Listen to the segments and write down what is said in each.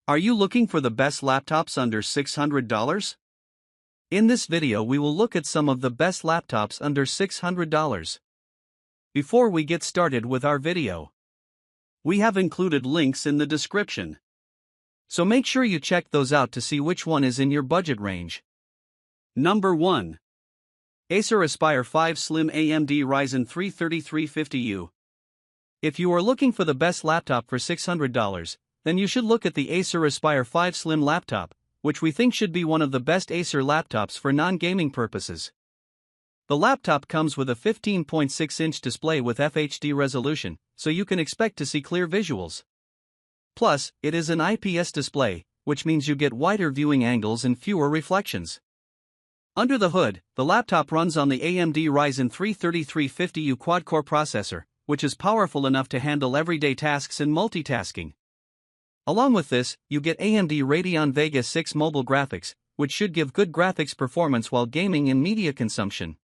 Are you looking for the best laptops under $600? In this video we will look at some of the best laptops under $600. Before we get started with our video, we have included links in the description, so make sure you check those out to see which one is in your budget range. Number 1. Acer Aspire 5 Slim AMD Ryzen 3 3350U. If you are looking for the best laptop for $600, then you should look at the Acer Aspire 5 Slim laptop, which we think should be one of the best Acer laptops for non-gaming purposes. The laptop comes with a 15.6-inch display with FHD resolution, so you can expect to see clear visuals. Plus, it is an IPS display, which means you get wider viewing angles and fewer reflections. Under the hood, the laptop runs on the AMD Ryzen 3 3350U quad-core processor, which is powerful enough to handle everyday tasks and multitasking. Along with this, you get AMD Radeon Vega 6 mobile graphics, which should give good graphics performance while gaming and media consumption.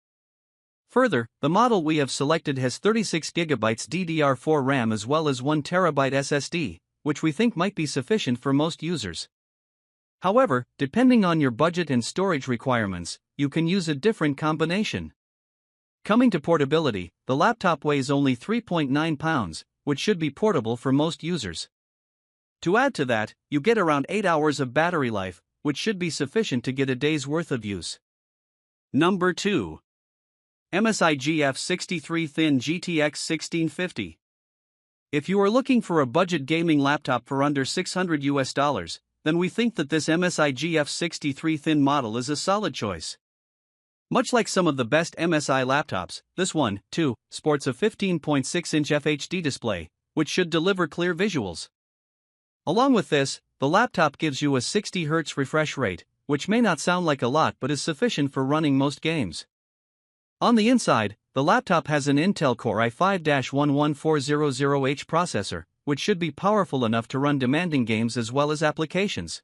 Further, the model we have selected has 36GB DDR4 RAM as well as 1TB SSD, which we think might be sufficient for most users. However, depending on your budget and storage requirements, you can use a different combination. Coming to portability, the laptop weighs only 3.9 pounds, which should be portable for most users. To add to that, you get around 8 hours of battery life, which should be sufficient to get a day's worth of use. Number 2. MSI GF63 Thin GTX 1650. If you are looking for a budget gaming laptop for under $600, then we think that this MSI GF63 Thin model is a solid choice. Much like some of the best MSI laptops, this one, too, sports a 15.6-inch FHD display, which should deliver clear visuals. Along with this, the laptop gives you a 60Hz refresh rate, which may not sound like a lot but is sufficient for running most games. On the inside, the laptop has an Intel Core i5-11400H processor, which should be powerful enough to run demanding games as well as applications.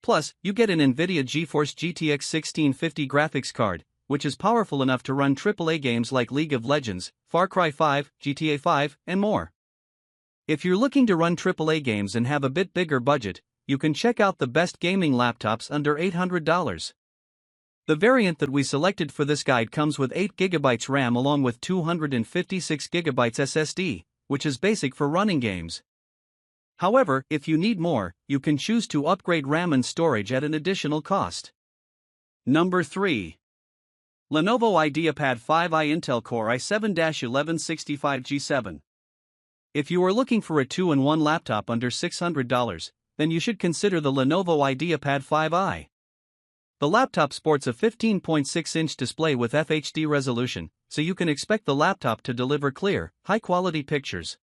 Plus, you get an NVIDIA GeForce GTX 1650 graphics card, which is powerful enough to run AAA games like League of Legends, Far Cry 5, GTA 5, and more. If you're looking to run AAA games and have a bit bigger budget, you can check out the best gaming laptops under $800. The variant that we selected for this guide comes with 8GB RAM along with 256GB SSD, which is basic for running games. However, if you need more, you can choose to upgrade RAM and storage at an additional cost. Number 3. Lenovo IdeaPad 5i Intel Core i7-1165G7. If you are looking for a 2-in-1 laptop under $600, then you should consider the Lenovo IdeaPad 5i. The laptop sports a 15.6-inch display with FHD resolution, so you can expect the laptop to deliver clear, high-quality pictures.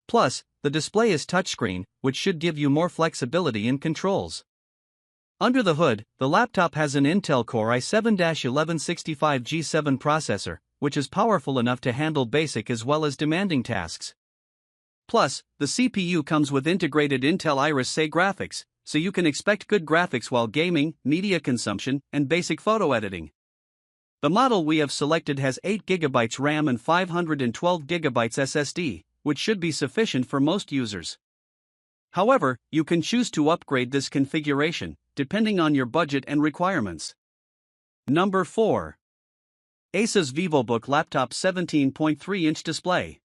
Plus, the display is touchscreen, which should give you more flexibility in controls. Under the hood, the laptop has an Intel Core i7-1165G7 processor, which is powerful enough to handle basic as well as demanding tasks. Plus, the CPU comes with integrated Intel Iris Xe graphics, so you can expect good graphics while gaming, media consumption, and basic photo editing. The model we have selected has 8GB RAM and 512GB SSD, which should be sufficient for most users. However, you can choose to upgrade this configuration, depending on your budget and requirements. Number 4. Asus VivoBook Laptop 17.3-inch Display.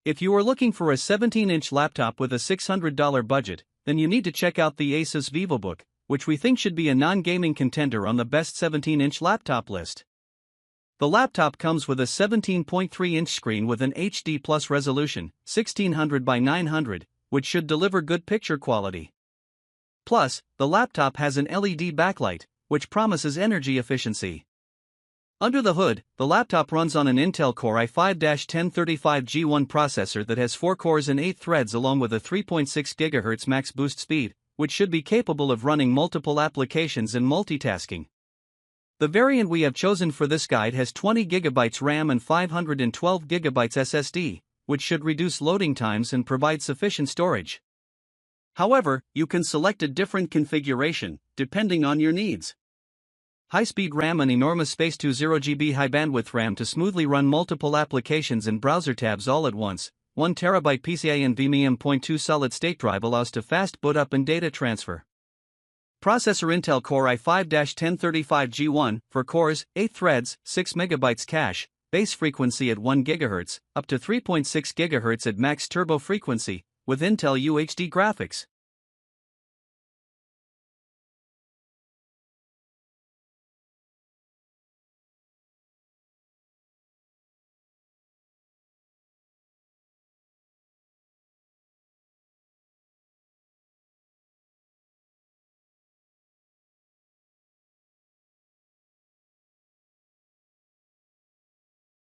If you are looking for a 17-inch laptop with a $600 budget, then you need to check out the Asus VivoBook, which we think should be a non-gaming contender on the best 17-inch laptop list. The laptop comes with a 17.3-inch screen with an HD Plus resolution, 1600 by 900, which should deliver good picture quality. Plus, the laptop has an LED backlight, which promises energy efficiency. Under the hood, the laptop runs on an Intel Core i5-1035G1 processor that has 4 cores and 8 threads along with a 3.6 GHz max boost speed, which should be capable of running multiple applications and multitasking. The variant we have chosen for this guide has 20GB RAM and 512GB SSD, which should reduce loading times and provide sufficient storage. However, you can select a different configuration, depending on your needs. High-speed RAM and enormous space 20GB high-bandwidth RAM to smoothly run multiple applications and browser tabs all at once, 1TB PCIe NVMe M.2 solid-state drive allows to fast boot up and data transfer. Processor Intel Core i5-1035G1, 4 cores, 8 threads, 6MB cache, base frequency at 1 GHz, up to 3.6 GHz at max turbo frequency, with Intel UHD graphics.